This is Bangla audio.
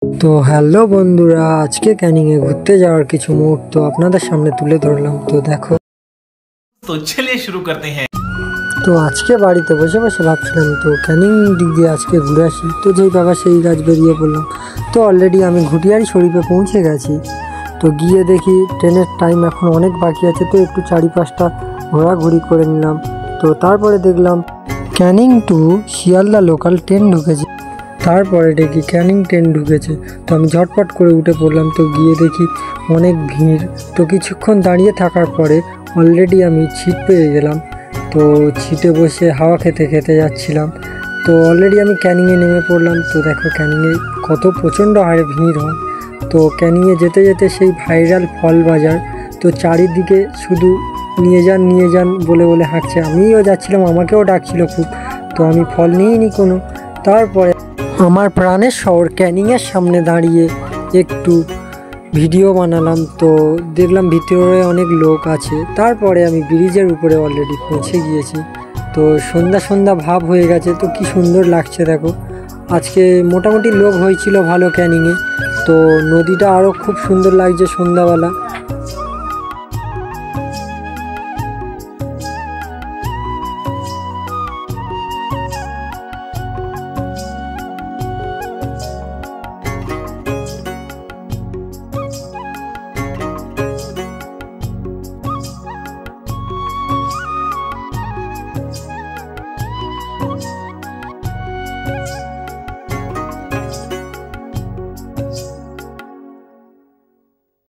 তো হ্যালো বন্ধুরা, আজকে ক্যানিংয়ে ঘুরতে যাওয়ার কিছু মুহূর্ত আপনাদের সামনে তুলে ধরলাম। তো দেখো, तो चलिए शुरू करते हैं। তো আজকে বাড়িতে বসে বসে ভাবছিলাম তো ক্যানিং দিক দিয়ে আজকে ঘুরে আসি। তো যেই বাবা সেই কাজ বেরিয়ে পড়লাম। তো অলরেডি আমি ঘুটিয়ারি শরীফে পৌঁছে গেছি। তো গিয়ে দেখি ট্রেনের টাইম এখন অনেক বাকি আছে, তো একটু চারিপাশটা ঘোরাঘুরি করে নিলাম। তো তারপরে দেখলাম Canning to Sealdah local train ঢুকেছে। তারপরে দেখি ক্যানিং ট্রেন ঢুকেছে, তো আমি ঝটপট করে উঠে পড়লাম। তো গিয়ে দেখি অনেক ভিড়। তো কিছুক্ষণ দাঁড়িয়ে থাকার পরে অলরেডি আমি সিট পেয়ে গেলাম। তো সিটে বসে হাওয়া খেতে খেতে যাচ্ছিলাম। তো অলরেডি আমি ক্যানিংয়ে নেমে পড়লাম। তো দেখো ক্যানিংয়ে কত প্রচণ্ড হারে ভিড় হয়। তো ক্যানিংয়ে যেতে যেতে সেই ভাইরাল ফল বাজার, তো চারিদিকে শুধু নিয়ে যান বলে বলে হাঁটছে। আমিও যাচ্ছিলাম, আমাকেও ডাকছিল খুব। তো আমি ফল নিইনি কোনো। তারপরে আমার প্রাণের শহর ক্যানিংয়ের সামনে দাঁড়িয়ে একটু ভিডিও বানালাম। তো দেখলাম ভিতরে অনেক লোক আছে। তারপরে আমি ব্রিজের উপরে অলরেডি পৌঁছে গিয়েছি। তো সন্ধ্যা সন্ধ্যা ভাব হয়ে গেছে। তো কি সুন্দর লাগছে দেখো। আজকে মোটামুটি লোক হয়েছিল ভালো ক্যানিংয়ে। তো নদীটা আরও খুব সুন্দর লাগছে সন্ধ্যাবেলা।